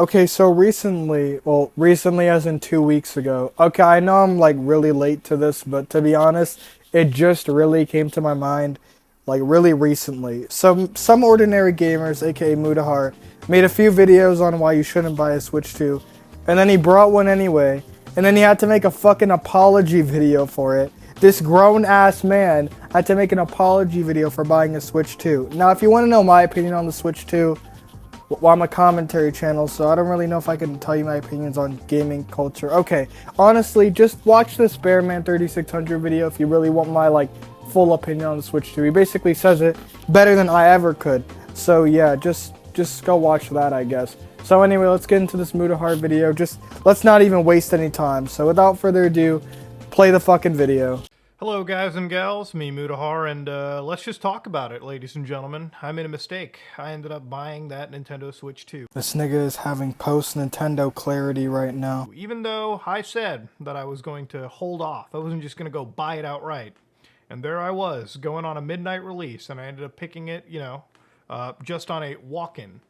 Okay, so recently as in 2 weeks ago. Okay, I know I'm like really late to this, but to be honest, it just really came to my mind like really recently. Some ordinary gamers, aka Mutahar, made a few videos on why you shouldn't buy a Switch 2, and then he brought one anyway, and then he had to make a fucking apology video for it. This grown ass man had to make an apology video for buying a Switch 2. Now, if you want to know my opinion on the Switch 2, well, I'm a commentary channel, so I don't really know if I can tell you my opinions on gaming culture. Okay, honestly, just watch this Bearman 3600 video if you really want my like full opinion on the Switch 2. He basically says it better than I ever could. So yeah, just go watch that, I guess. So anyway, let's get into this Mutahar video. Let's not even waste any time. So without further ado, play the fucking video. Hello guys and gals, me Mutahar, and let's just talk about it, ladies and gentlemen. I made a mistake. I ended up buying that Nintendo Switch 2. This nigga is having post-Nintendo clarity right now. Even though I said that I was going to hold off, I wasn't just going to go buy it outright. And there I was, going on a midnight release, and I ended up picking it, just on a walk-in.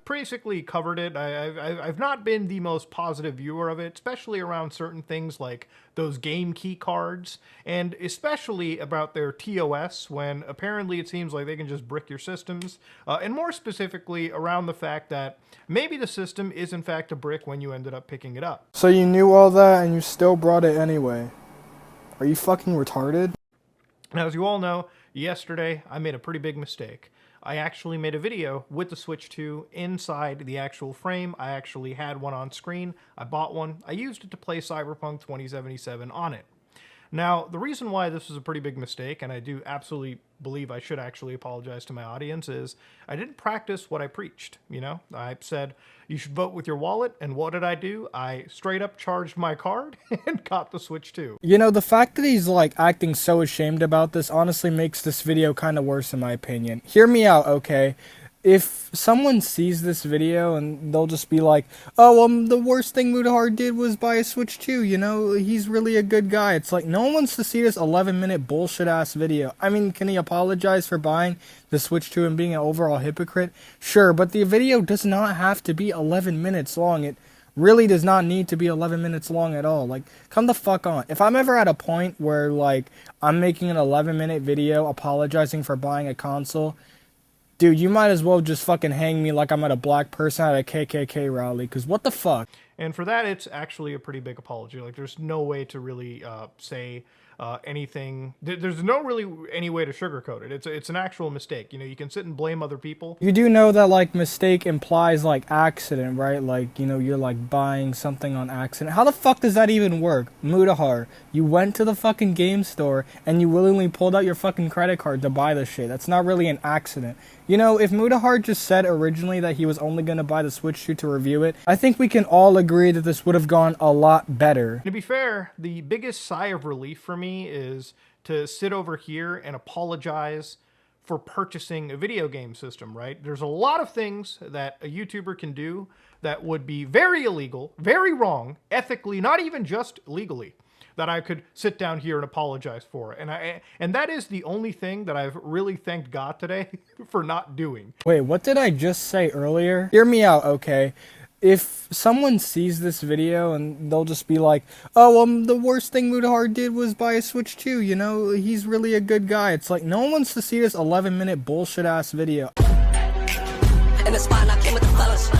Basically covered it. I've not been the most positive viewer of it, especially around certain things like those game key cards, and especially about their TOS, when apparently it seems like they can just brick your systems, and more specifically around the fact that maybe the system is in fact a brick when you ended up picking it up. So you knew all that and you still brought it anyway. Are you fucking retarded? Now, as you all know, yesterday I made a pretty big mistake. I actually made a video with the Switch 2 inside the actual frame. I actually had one on screen. I bought one. I used it to play Cyberpunk 2077 on it. Now, the reason why this was a pretty big mistake, and I do absolutely believe I should actually apologize to my audience, is I didn't practice what I preached, I said, you should vote with your wallet, and what did I do? I straight up charged my card and got the Switch 2. The fact that he's, acting so ashamed about this honestly makes this video kind of worse in my opinion. Hear me out, okay? If someone sees this video and they'll just be like, oh, the worst thing Mutahar did was buy a Switch 2, he's really a good guy. It's like, no one wants to see this 11-minute bullshit-ass video. I mean, can he apologize for buying the Switch 2 and being an overall hypocrite? Sure, but the video does not have to be 11 minutes long. It really does not need to be 11 minutes long at all. Come the fuck on. If I'm ever at a point where, I'm making an 11-minute video apologizing for buying a console, dude, you might as well just fucking hang me like I'm at a black person at a KKK rally, because what the fuck? And for that, it's actually a pretty big apology. There's no way to really say anything. There's no really any way to sugarcoat it. It's an actual mistake. You can sit and blame other people. You do know that, mistake implies, accident, right? You're, buying something on accident. How the fuck does that even work? Mutahar, you went to the fucking game store and you willingly pulled out your fucking credit card to buy this shit. That's not really an accident. If Mutahar just said originally that he was only going to buy the Switch 2 to review it, I think we can all agree that this would have gone a lot better. To be fair, the biggest sigh of relief for me is to sit over here and apologize for purchasing a video game system, right? There's a lot of things that a YouTuber can do that would be very illegal, very wrong, ethically, not even just legally, that I could sit down here and apologize for. And that is the only thing that I've really thanked God today for not doing. Wait, what did I just say earlier? Hear me out, okay? If someone sees this video and they'll just be like, oh, the worst thing Mutahar did was buy a Switch 2, he's really a good guy. It's like, no one wants to see this 11-minute bullshit-ass video. In the spot, I came with the fellas.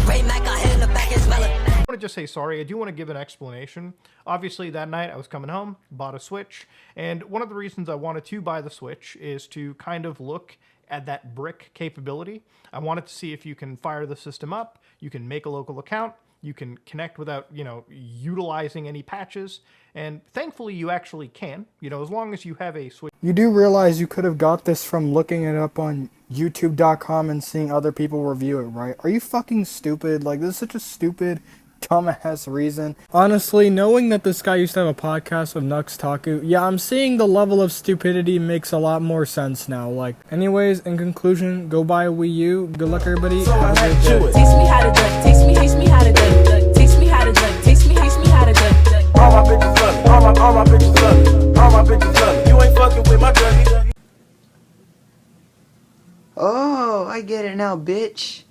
Ray Mac, I hit in the back, it's melon. I want to just say sorry. I do want to give an explanation. Obviously, that night I was coming home, bought a Switch, and one of the reasons I wanted to buy the Switch is to kind of look at that brick capability. I wanted to see if you can fire the system up, you can make a local account, you can connect without, utilizing any patches, and thankfully you actually can, as long as you have a Switch. You do realize you could have got this from looking it up on YouTube.com and seeing other people review it, right? Are you fucking stupid? This is such a stupid, dumbass reason. Honestly, knowing that this guy used to have a podcast with Nux Taku, yeah, I'm seeing the level of stupidity makes a lot more sense now. Anyways, in conclusion, go buy a Wii U. Good luck, everybody. Have a good day. Taste me how to duck, taste me, taste me how to duck, taste me how to duck, taste me how to duck. All my bitches love me, all my bitches love me, all my bitches love me. You ain't fucking with my druggie. Oh, I get it now, bitch.